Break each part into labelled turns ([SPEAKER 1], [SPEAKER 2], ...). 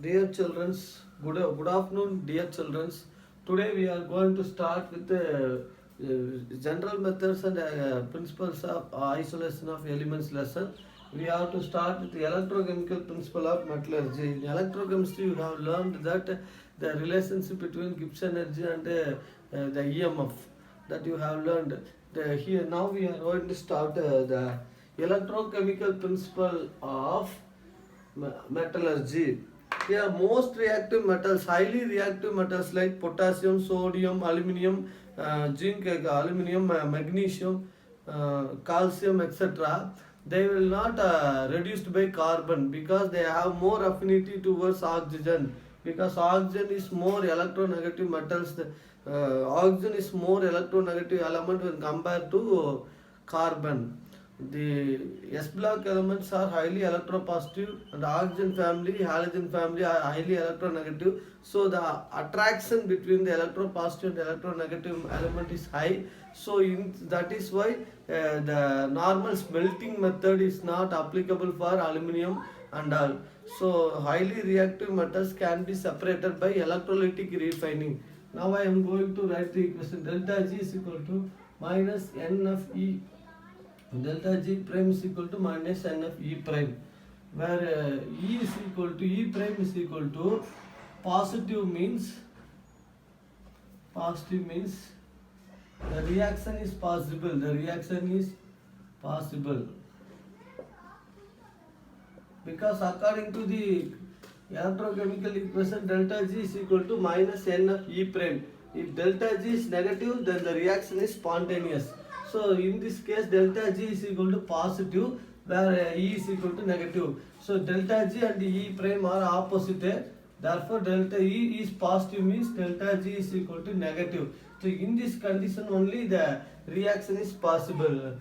[SPEAKER 1] Dear children, good afternoon, dear children. Today we are going to start with the general methods and principles of isolation of elements lesson. We have to start with the electrochemical principle of metallurgy. In electrochemistry, you have learned that the relationship between Gibbs energy and the EMF that you have learned. Here now we are going to start the electrochemical principle of metallurgy. Here, most reactive metals, highly reactive metals like potassium, sodium, aluminum, zinc, aluminum, magnesium, calcium, etc. They will not reduced by carbon because they have more affinity towards oxygen. Because oxygen is more electronegative metals. Oxygen is more electronegative element when compared to carbon. The S block elements are highly electropositive and oxygen family, halogen family are highly electronegative. So the attraction between the electropositive and electronegative element is high. So that is why the normal smelting method is not applicable for aluminum and all. So highly reactive metals can be separated by electrolytic refining. Now I am going to write the equation delta G is equal to minus N of E delta G prime is equal to minus N of E prime, where E is equal to E prime is equal to positive means the reaction is possible, because according to the electrochemical equation delta G is equal to minus N of E prime. If delta G is negative, then the reaction is spontaneous. So in this case delta G is equal to positive, where E is equal to negative. So delta G and E prime are opposite. Therefore delta E is positive means delta G is equal to negative. So in this condition only the reaction is possible,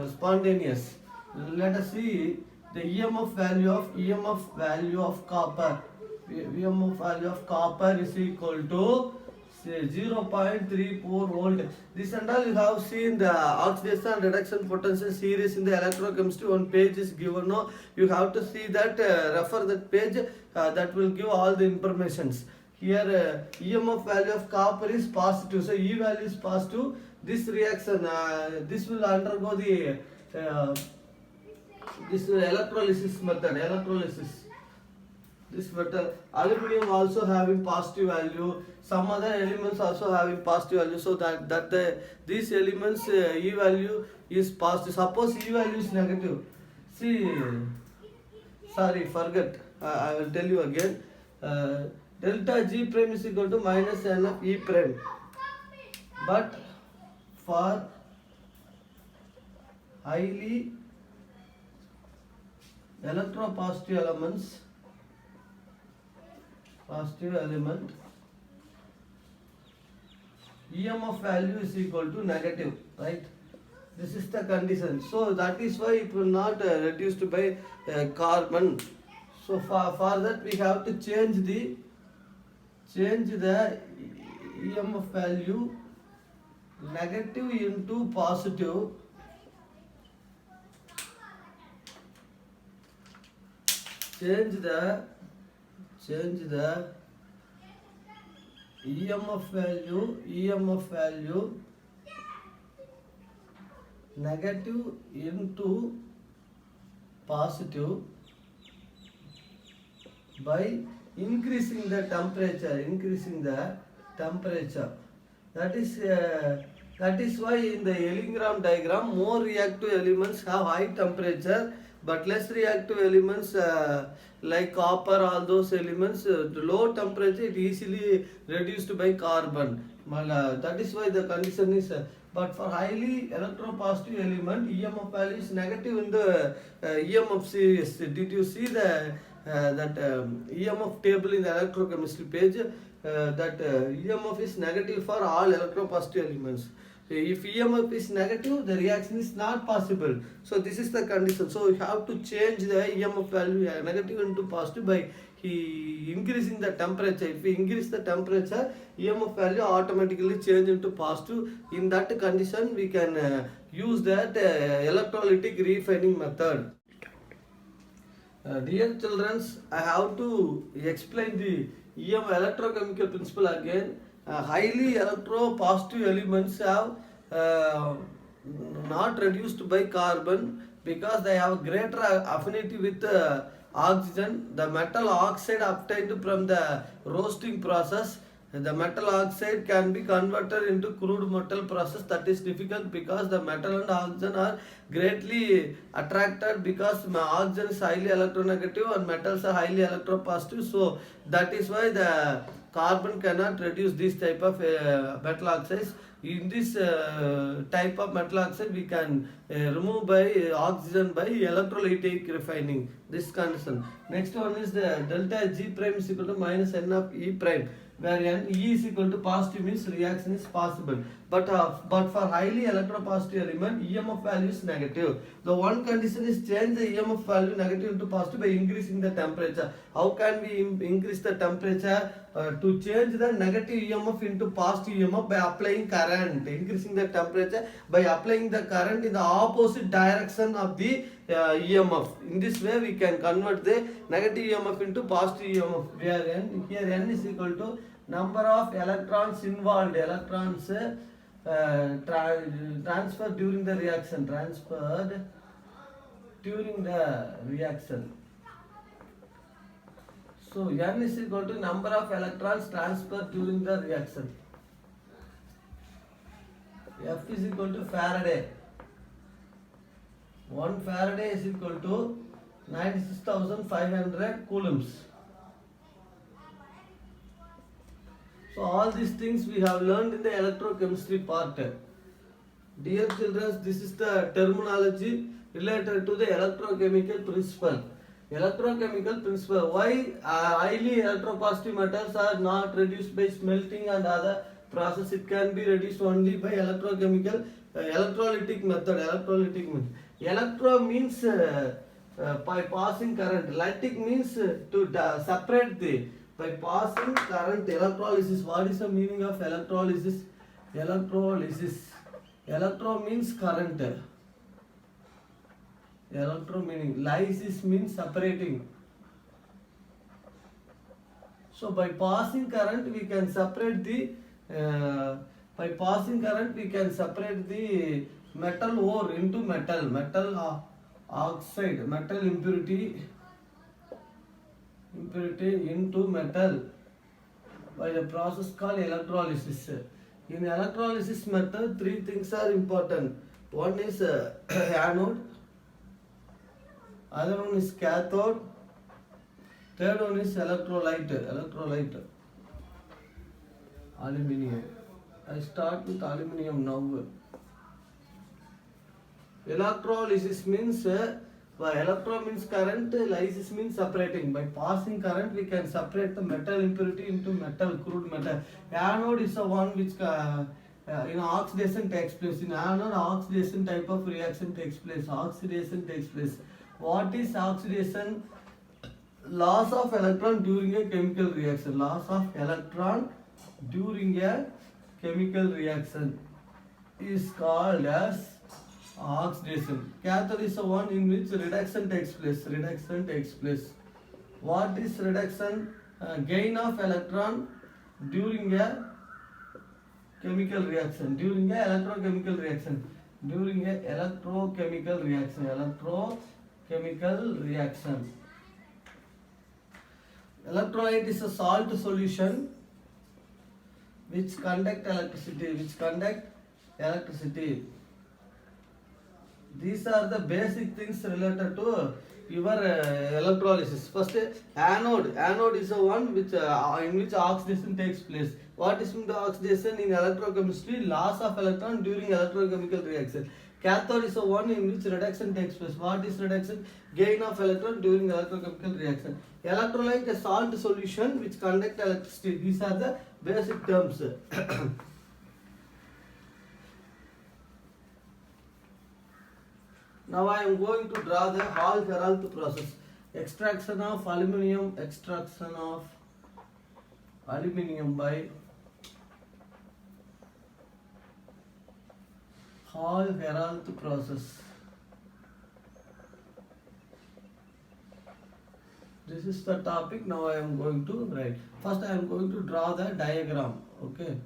[SPEAKER 1] spontaneous. Let us see the EMF value of copper. EMF value of copper is equal to 0.34 volt. This and all you have seen the oxidation and reduction potential series in the electrochemistry. One page is given. No, you have to see that, refer that page. That will give all the informations. Here EMF value of copper is positive, so E value is positive. This reaction, this will undergo the this electrolysis method. This metal, aluminum also having positive value, some other elements also having positive value, so that these elements E value is positive. Suppose E value is negative, see, sorry, forget, I will tell you again. Delta G prime is equal to minus N of E prime, but for highly electropositive elements, positive element, EMF value is equal to negative, right? This is the condition. So that is why it will not reduced by carbon. So for that we have to change the EMF value negative into positive. Change the EMF value negative into positive by increasing the temperature. That is why in the Ellingham diagram more reactive elements have high temperature, but less reactive elements like copper, all those elements, low temperature it easily reduced by carbon. That is why the condition is, but for highly electropositive element EMF value is negative in the EMF series. Did you see the EMF table in the electrochemistry page? That EMF is negative for all electropositive elements. If EMF is negative, the reaction is not possible. So this is the condition. So you have to change the EMF value negative into positive by increasing the temperature. If we increase the temperature, EMF value automatically change into positive. In that condition, we can use that electrolytic refining method. Dear children, I have to explain the EM electrochemical principle again. Highly electropositive elements have uh, not reduced by carbon because they have greater affinity with oxygen. The metal oxide obtained from the roasting process, the metal oxide can be converted into crude metal process. That is difficult because the metal and oxygen are greatly attracted because oxygen is highly electronegative and metals are highly electropositive. So that is why the carbon cannot reduce this type of metal oxides. In this type of metal oxide we can remove by oxygen by electrolytic refining, this condition. Next one is the delta G prime is equal to minus N of E prime, where N E is equal to positive means reaction is possible. But for highly electropositive element, EMF value is negative. The one condition is change the EMF value negative into positive by increasing the temperature. How can we increase the temperature? To change the negative EMF into positive EMF by applying current, increasing the temperature by applying the current in the opposite direction of the EMF. In this way, we can convert the negative EMF into positive EMF. Where here N is equal to number of electrons involved, electrons transferred during the reaction, transferred during the reaction. So N is equal to number of electrons transferred during the reaction. F is equal to Faraday. 1 Faraday is equal to 96,500 coulombs. So all these things we have learned in the electrochemistry part. Dear children, this is the terminology related to the electrochemical principle. Electrochemical principle. Why highly electropositive metals are not reduced by smelting and other process? It can be reduced only by electrochemical electrolytic method. Electro means by passing current. Lytic means to separate the by passing current. Electrolysis. What is the meaning of electrolysis? Electrolysis. Electro means current. Electro meaning lysis means separating. So by passing current we can separate the metal ore into metal oxide, metal impurity into metal by the process called electrolysis. In electrolysis method, three things are important. One is anode, other one is cathode, third one is electrolyte. Aluminium. I start with aluminium now. Electrolysis means electro means current, lysis means separating. By passing current we can separate the metal impurity into metal, crude metal. Anode is the one which oxidation takes place. In anode, oxidation type of reaction takes place. What is oxidation? Loss of electron during a chemical reaction. Loss of electron during a chemical reaction is called as oxidation. Cathode is the one in which reduction takes place. What is reduction? Gain of electron during a chemical reaction. During a electrochemical reaction. Electrolyte is a salt solution which conduct electricity. These are the basic things related to your electrolysis. First, anode. Anode is the one which in which oxidation takes place. What is the oxidation in electrochemistry? Loss of electron during electrochemical reaction. Cathode is the one in which reduction takes place. What is reduction? Gain of electron during electrochemical reaction. Electrolyte, a salt solution which conduct electricity. These are the basic terms. Now I am going to draw the Hall-Héroult process. Extraction of aluminium by Hall-Héroult process. This is the topic. Now I am going to write. First I am going to draw the diagram. Okay.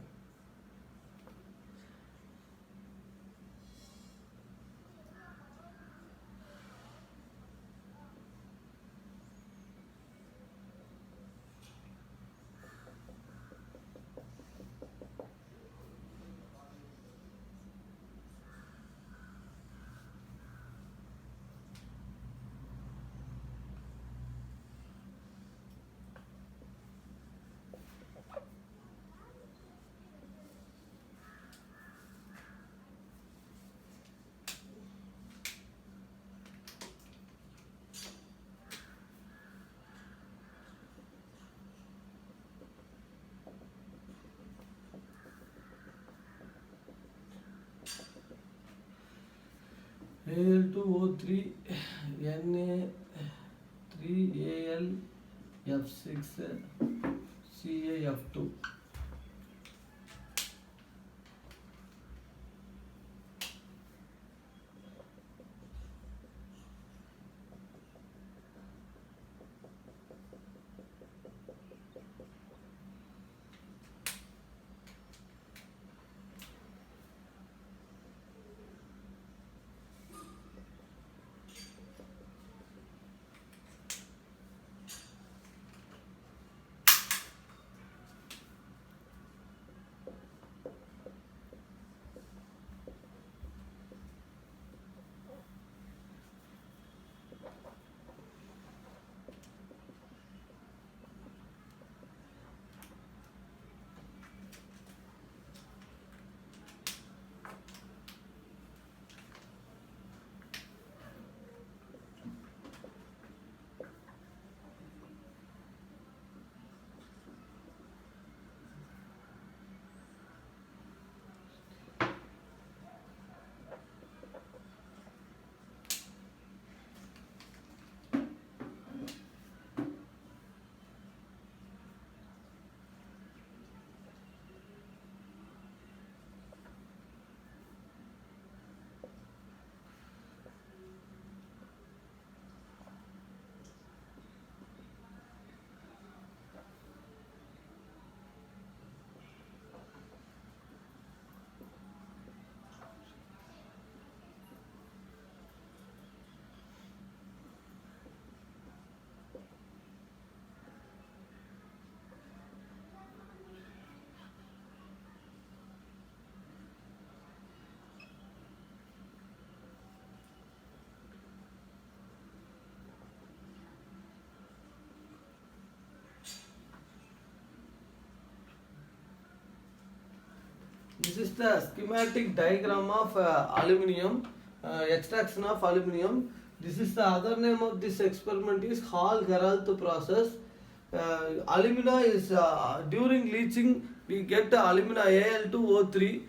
[SPEAKER 1] Al2O3 Na3Al F6 CaF2. This is the schematic diagram of aluminium, extraction of aluminium. This is the other name of this experiment is Hall-Héroult process. Alumina is during leaching we get the alumina Al2O3.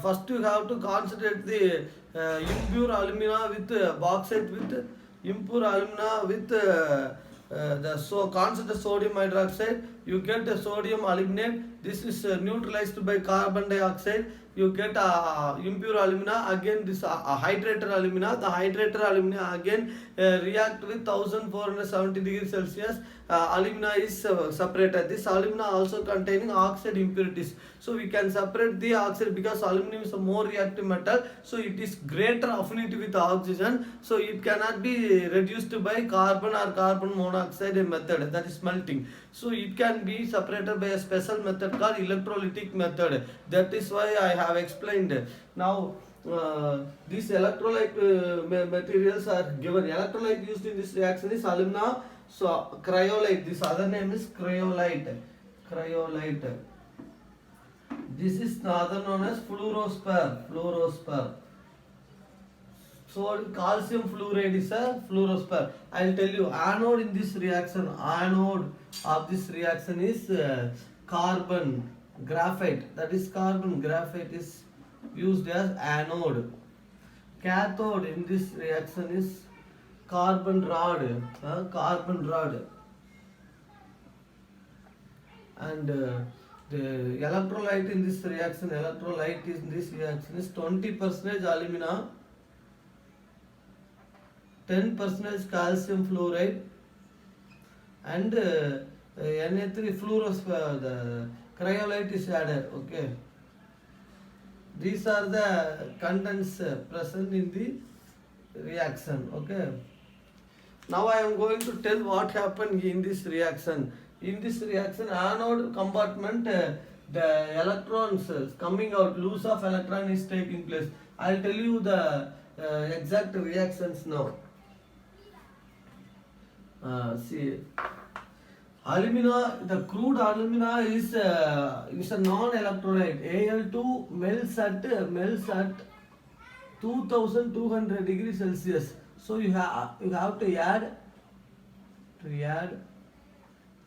[SPEAKER 1] First you have to concentrate the impure alumina with bauxite with impure alumina with concentrated sodium hydroxide. You get the sodium aluminate. This is neutralized by carbon dioxide. You get impure alumina. Again this hydrated alumina. The hydrated alumina again react with 1470 degrees Celsius. Alumina is separated. This alumina also containing oxide impurities. So we can separate the oxide because aluminum is a more reactive metal. So it is greater affinity with oxygen. So it cannot be reduced by carbon or carbon monoxide method, that is melting. So it can be separated by a special method called electrolytic method. That is why I have explained. Now these electrolyte materials are given. Electrolyte used in this reaction is alumina. So cryolite, this other name is cryolite. Cryolite. This is other known as fluorospar. Fluorospar. So calcium fluoride is a fluorospar. I will tell you anode in this reaction. Anode of this reaction is carbon graphite. That is carbon graphite is used as anode. Cathode in this reaction is carbon rod. Carbon rod. And the electrolyte in this reaction, electrolyte in this reaction is 20% alumina, 10% calcium fluoride, and Na3 the cryolite is added. Okay, these are the contents present in the reaction. Okay, now I am going to tell what happened in this reaction. In this reaction, anode compartment, the electrons coming out, loss of electron is taking place. I will tell you the exact reactions now. See, alumina, the crude alumina is a non-electrolyte. Al2 melts at 2200 degrees Celsius. So you have to add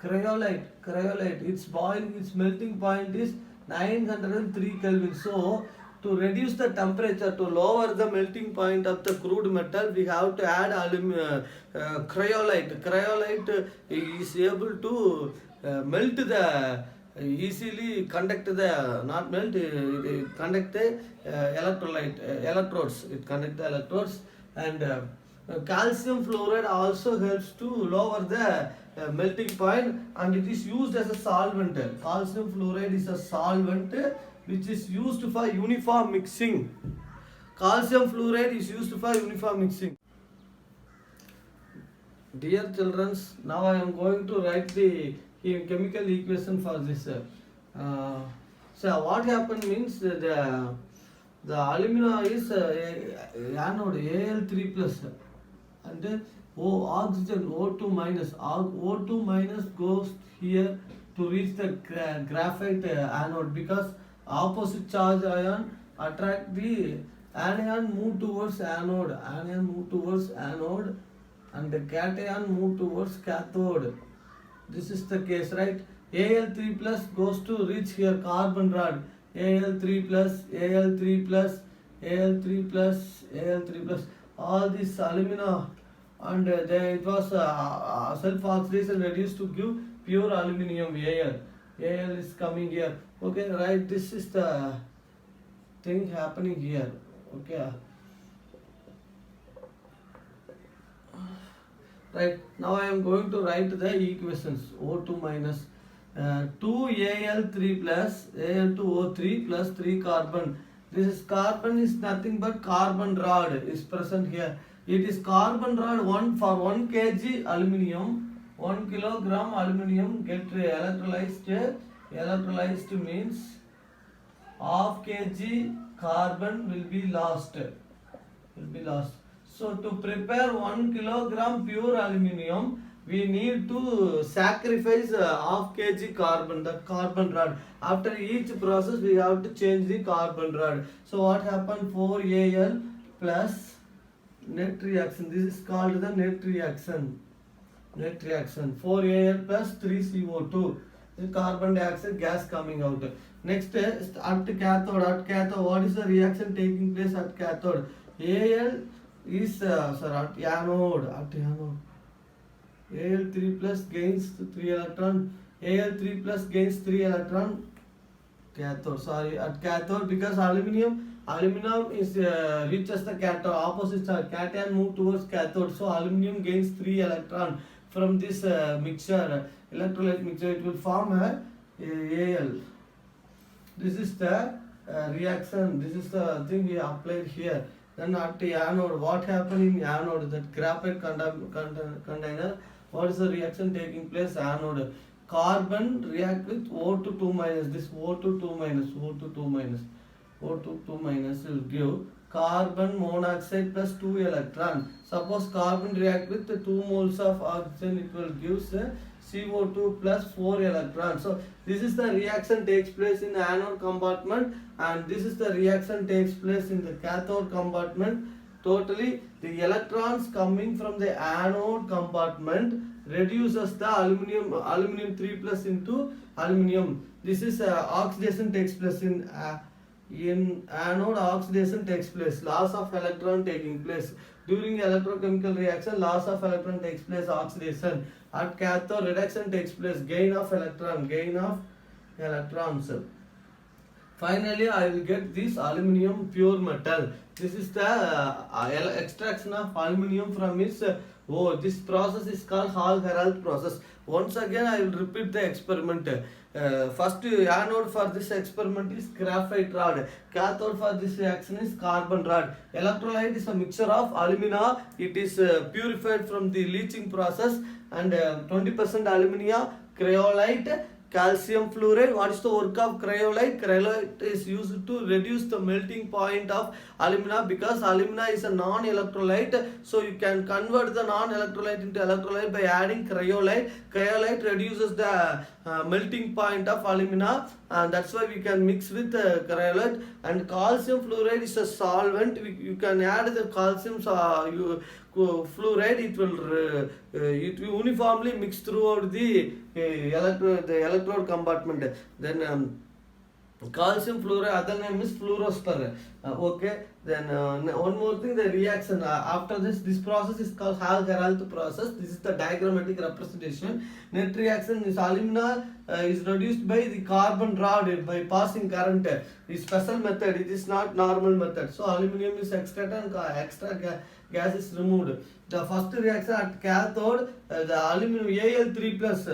[SPEAKER 1] cryolite. Its melting point is 903 Kelvin. So to reduce the temperature, to lower the melting point of the crude metal, we have to add cryolite. Cryolite is able to melt the easily conduct the not melt conduct the electrodes. It conduct the electrodes, and calcium fluoride also helps to lower the melting point, and it is used as a solvent. Calcium fluoride is a solvent which is used for uniform mixing. Calcium fluoride is used for uniform mixing. Dear children, now I am going to write the chemical equation for this. So what happened means the alumina is anode Al3 plus, and then oxygen O2 minus. O2 minus goes here to reach the graphite anode, because opposite charge ion attract the anion, move towards anode. And the cation move towards cathode. This is the case, right? Al3 plus goes to reach here carbon rod. Al3 plus, Al3 plus, Al3 plus, Al3 plus. All this alumina, and it was self-oxidation reduced to give pure aluminium, Al. Al is coming here. Okay, right? This is the thing happening here. Okay. Right, now I am going to write the equations. O2 minus 2Al3 plus Al2O3 plus 3 carbon. This carbon is nothing but carbon rod is present here. It is carbon rod 1 for 1 kg aluminium, 1 kilogram aluminium get electrolyzed. Electrolyzed means half kg carbon will be lost. So to prepare 1 kilogram pure aluminium, we need to sacrifice half kg carbon, the carbon rod. After each process, we have to change the carbon rod. So what happened? 4Al plus net reaction. This is called the net reaction. 4Al plus 3CO2. The carbon dioxide gas coming out. Next, at cathode. What is the reaction taking place at cathode? Al is at anode. Al3 plus gains 3 electron. Al3 plus gains 3 electron. At cathode, because aluminum is reaches the cathode, opposite charge. Cation move towards cathode, so aluminum gains 3 electron from this mixture, electrolyte mixture. It will form a Al. This is the reaction. This is the thing we applied here. Then at the anode, what happened in anode? That graphite container, what is the reaction taking place? Anode. Carbon react with O2 minus. This O2 minus will give carbon monoxide plus 2 electron. Suppose carbon react with 2 moles of oxygen, it will give CO2 plus 4 electrons. So this is the reaction takes place in the anode compartment, and this is the reaction takes place in the cathode compartment. Totally, the electrons coming from the anode compartment reduces the aluminium 3 plus into aluminium. This is oxidation takes place in anode. Oxidation takes place, loss of electron taking place during electrochemical reaction. Loss of electron takes place, oxidation. At cathode, reduction takes place, gain of electrons. Finally, I will get this aluminium pure metal. This is the extraction of aluminium from its Oh, this process is called Hall-Héroult process. Once again, I will repeat the experiment. First anode for this experiment is graphite rod. Cathode for this reaction is carbon rod. Electrolyte is a mixture of alumina. It is purified from the leaching process, and 20% alumina, cryolite, calcium fluoride. What is the work of cryolite? Cryolite is used to reduce the melting point of alumina, because alumina is a non-electrolyte. So you can convert the non-electrolyte into electrolyte by adding cryolite. Cryolite reduces the melting point of alumina, and that's why we can mix with cryolite. And calcium fluoride is a solvent. You can add the calcium fluoride. It will uniformly mix throughout the electrode compartment. Then calcium fluoride, other name is fluorospar. Okay, then one more thing, the reaction. After this process is called Hall-Héroult process. This is the diagrammatic representation. Net reaction is alumina is reduced by the carbon rod by passing current. Is special method. It is not normal method. So aluminum is extracted and extra gas is removed. The first reaction at cathode, the aluminum Al3 plus.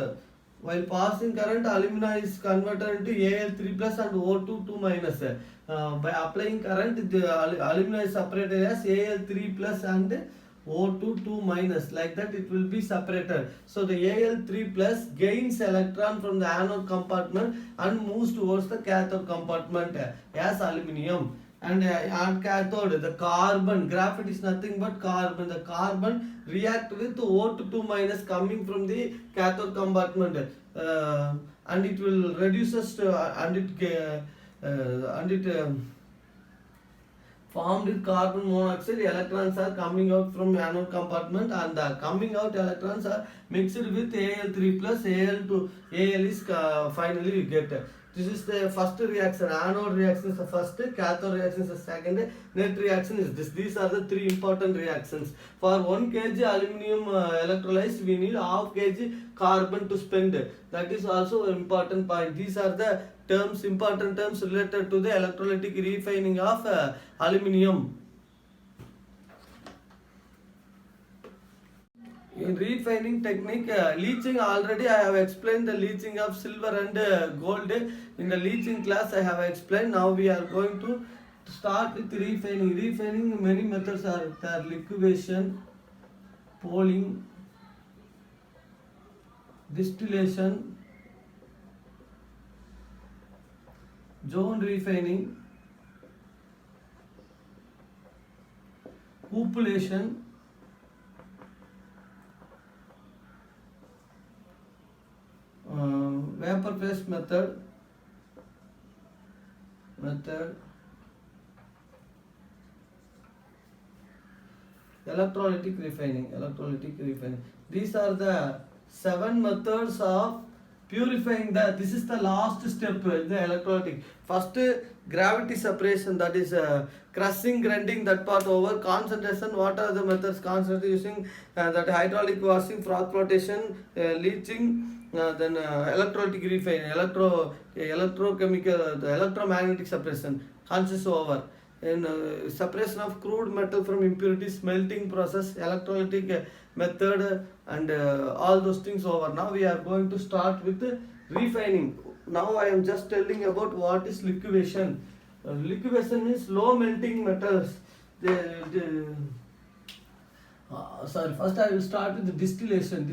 [SPEAKER 1] While passing current, alumina is converted into Al3 plus and O2 2 minus. By applying current, the alumina is separated as Al3 plus and O2 2 minus. Like that, it will be separated. So the Al3 plus gains electron from the anode compartment and moves towards the cathode compartment as aluminium. And at cathode, the carbon, graphite is nothing but carbon. The carbon react with O2 2 minus coming from the cathode compartment, and it will reduces to, and it formed with carbon monoxide. Electrons are coming out from anode compartment, and the coming out electrons are mixed with Al3 plus. Al is finally we get. This is the first reaction. Anode reaction is the first, cathode reaction is the second, net reaction is this. These are the three important reactions. For 1 kg aluminum electrolytes, we need half kg carbon to spend. That is also an important point. These are the terms, important terms related to the electrolytic refining of aluminum. In refining technique, leaching, already I have explained the leaching of silver and gold. In the leaching class I have explained. Now we are going to start with refining. Refining, many methods are there: liquefaction, poling, distillation, zone refining, cupellation, vapor phase method, electrolytic refining. These are the 7 methods of purifying this is the last step in the electrolytic. First, gravity separation, that is crushing, grinding, that part over. Concentration, what are the methods? Concentration using that hydraulic washing, froth flotation, leaching, then electrolytic refining, electrochemical, the electromagnetic separation, consists over. In separation of crude metal from impurities, melting process, electrolytic method, and all those things over. Now we are going to start with refining. Now I am just telling about what is liquefaction. Liquefaction means low melting metals. First I will start with the distillation.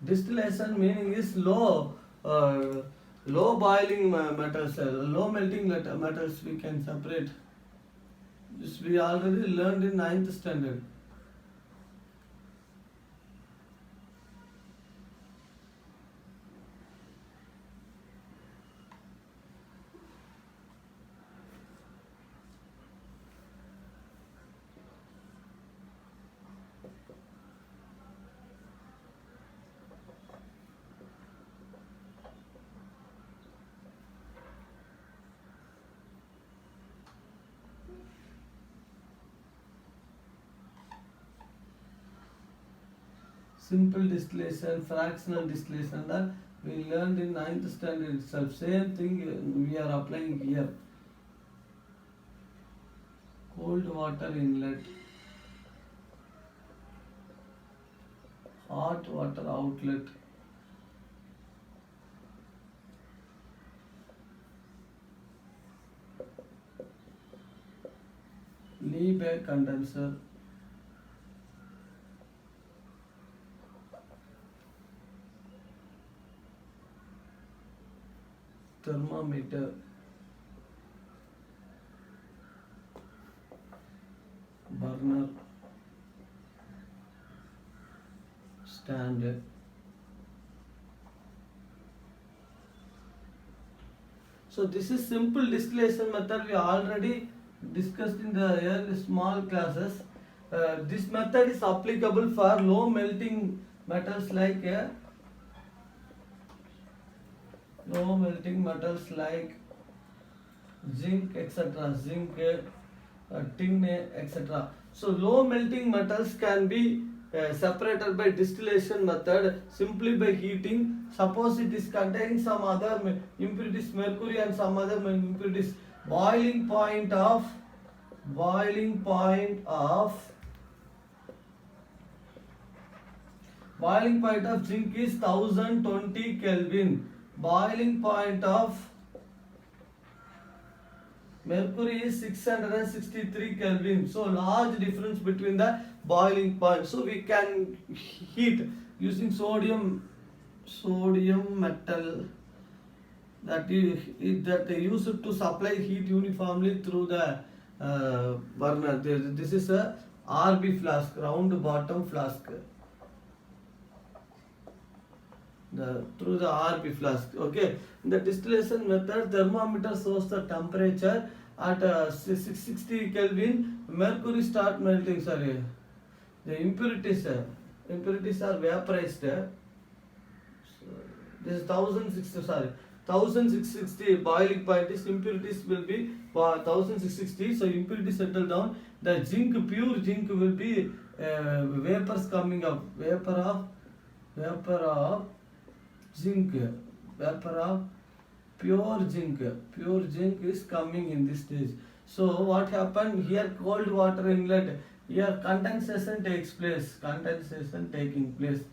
[SPEAKER 1] Distillation meaning is low boiling metals, low melting metals we can separate. This we already learned in 9th standard. Simple distillation, fractional distillation, that we learned in 9th standard itself. Same thing we are applying here. cold water inlet, hot water outlet, Liebig condenser, thermometer, burner, stand. So this is simple distillation method we already discussed in the early small classes. This method is applicable for low melting metals like zinc, etc. Zinc, tin, etc. So low melting metals can be separated by distillation method simply by heating. Suppose it is containing some other impurities, mercury and some other impurities. Boiling point of zinc is 1020 Kelvin. Boiling point of mercury is 663 Kelvin. So large difference between the boiling point. So we can heat using sodium metal that used to supply heat uniformly through the burner. This is a RB flask, round bottom flask. Through the RB flask. Okay. In the distillation method, thermometer shows the temperature at 660 Kelvin. Mercury start melting. Sorry, the impurities are vaporized. This is 1660 boiling point is impurities will be 1660. So impurities settle down. The pure zinc will be vapors coming up. Vapor of pure zinc is coming in this stage. So what happened here? Cold water inlet, here condensation taking place,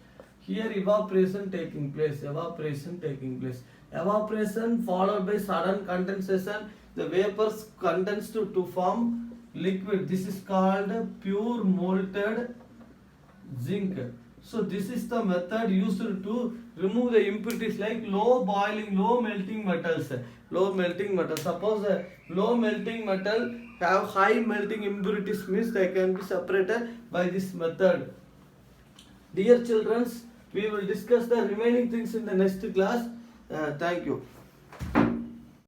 [SPEAKER 1] here evaporation taking place, evaporation followed by sudden condensation. The vapors condensed to form liquid. This is called pure molten zinc. So this is the method used to remove the impurities like low melting metals. Suppose a low melting metal have high melting impurities, means they can be separated by this method. Dear children, we will discuss the remaining things in the next class. Thank you.